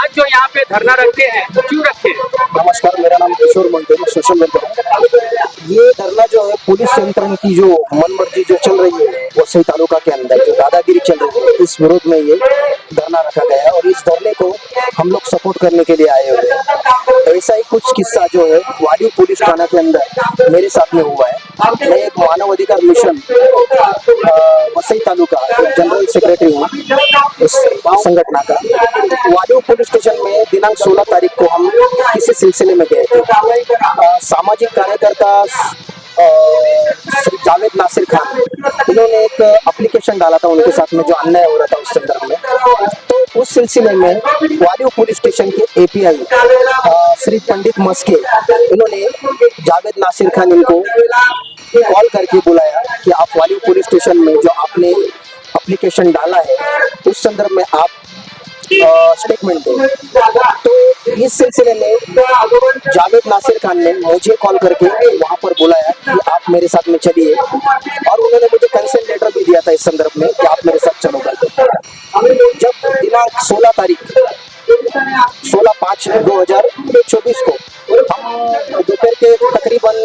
आज जो यहाँ पे धरना रखते हैं तो क्यों रखते हैं? नमस्कार, मेरा नाम किशोर मोहिते, मैं सोशल वर्कर हूँ। ये धरना जो है पुलिस यंत्रण की जो मनमर्जी जो चल रही है वसई तालुका के अंदर जो दादागिरी चल रही है, इस विरोध में ये धरना रखा गया है और इस धरने को हम लोग सपोर्ट करने के लिए आए हुए हैं। ऐसा ही कुछ किस्सा जो है वाड़ी पुलिस थाना के अंदर मेरे साथ में हुआ है। मैं एक मानव अधिकार mission Vasai taluka general secretary हूँ इस संगठन का। वाड़ी पुलिस स्टेशन में दिनांक 16 तारीख को हम किसी सिलसिले में गए थे। सामाजिक कार्यकर्ता श्री जावेद नासिर खान, इन्होंने एक एप्लीकेशन डाला था उनके साथ में जो अन्याय हो रहा था उस संदर्भ में। तो उस सिलसिले में वाली पुलिस स्टेशन के एपीआई श्री पंडित मस्के, इन्होंने जावेद नासिर खान इनको कॉल करके बुलाया कि आप वाली पुलिस स्टेशन में जो आपने एप्लीकेशन डाला है उस संदर्भ में आप स्टेटमेंट दें। तो इस सिलसिले में जावेद नासिर खान ने मुझे कॉल करके वहां पर बुलाया कि आप मेरे साथ में चलिए और उन्होंने मुझे कंसेंट लेटर भी दिया था इस संदर्भ में कि आप मेरे साथ चलो करके। जब दिनांक 16 तारीख 16/5/2024 को हम दोपहर के तकरीबन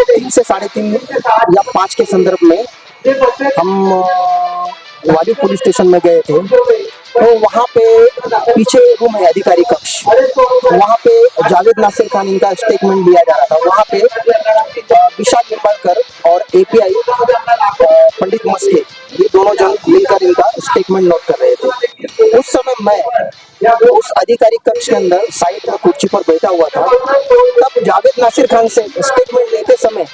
3 से 3:30 या 5 के संदर्भ में हम वाली पुलिस स्टेशन में गए थे। तो वहाँ पे पीछे रूम है अधिकारी कक्ष, वहाँ पे जावेद नासिर खान इनका स्टेटमेंट लिया जा रहा था। वहाँ पे विशाल निंबाळकर और एपीआई पंडित मस्के, ये दोनों जन मिलकर इनका स्टेटमेंट नोट कर रहे थे। उस समय मैं उस अधिकारी कक्ष के अंदर साइड में कुर्सी पर बैठा हुआ था। तब जावेद नासिर खान से स्टेटमेंट लेते समय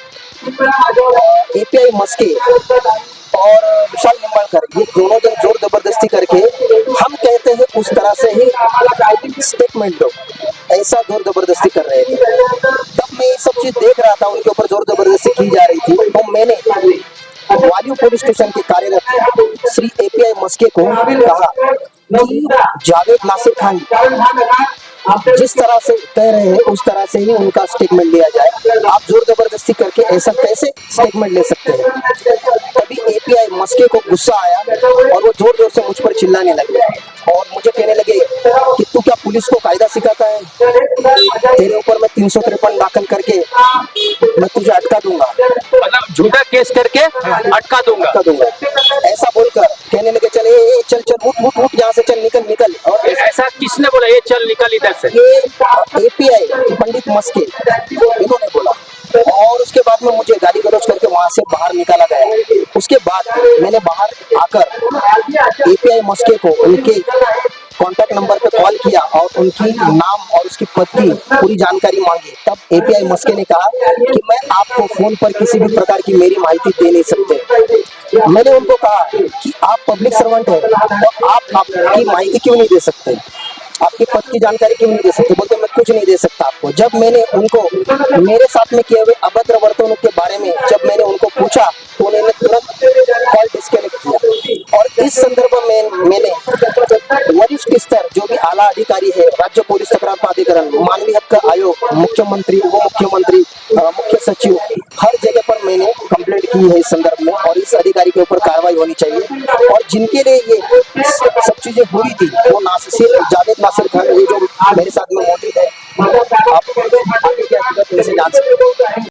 एपीआई मस्के और विशाल निंबाळकर, ये दोनों जन जोर जबरदस्ती करके हम कहते हैं उस तरह से ही स्टेटमेंट दो, ऐसा जोर जबरदस्ती कर रहे थे। तब मैं ये सब चीज देख रहा था, उनके ऊपर जोर जबरदस्ती की जा रही थी। तो मैंने वाली पुलिस स्टेशन के कार्यरत श्री एपीआई मस्के को कहा कि जावेद नासिर खान जिस तरह से कह रहे हैं उस तरह से ही उनका स्टेटमेंट लिया जाए। आप जोर जबरदस्ती करके ऐसा कैसे स्टेटमेंट ले सकते हैं? तभी एपीआई मस्के को गुस्सा आया और वो जोर जोर से मुझ पर चिल्लाने लगे और मुझे कहने लगे कि तू क्या पुलिस को कायदा सिखाता है? तेरे ऊपर मैं 353 दाखिल करके मैं तुझे अटका दूंगा, मतलब झूठा केस करके अटका दूंगा। ऐसा बोलकर कहने लगे चल चल चल उठ यहाँ से, चल निकल निकल। और ऐसा किसने बोला ये चल निकल इधर से? ये एपीआई पंडित मस्के इन्होंने बोला और उसके बाद में मुझे गाली गलौज करके वहां से बाहर निकाला गया। उसके बाद मैंने बाहर आकर एपीआई मस्के को उनके कॉन्टैक्ट नंबर पे कॉल किया और उनकी नाम और उसकी पद की पूरी जानकारी मांगी। तब एपीआई मस्के ने कहा कि मैं आपको फोन पर किसी भी प्रकार की मेरी माहिती दे नहीं सकते। मैंने उनको कहा कि आप पब्लिक सर्वेंट है तो आप आपकी माहिती क्यों नहीं दे सकते, आपके पद की जानकारी क्यों नहीं दे सकते? बोलते मैं कुछ नहीं दे सकता आपको। जब मैंने उनको मेरे साथ में किए हुए अभद्र वर्तन के बारे में जब मैंने उनको पूछा तो उन्होंने तुरंत कॉल डिस्कनेक्ट किया। और इस संदर्भ में मैंने वरिष्ठ स्तर जो भी आला अधिकारी है, राज्य पुलिस तकरार प्राधिकरण, मानवीय हक आयोग, मुख्यमंत्री, उप मुख्यमंत्री, मुख्य सचिव, हर जगह पर मैंने कंप्लेंट की है इस संदर्भ में और इस अधिकारी के ऊपर कार्रवाई होनी चाहिए। और जिनके लिए ये सब चीजें हुई थी वो जावेद नासिर खान, ये जो मेरे साथ में मौजूद है,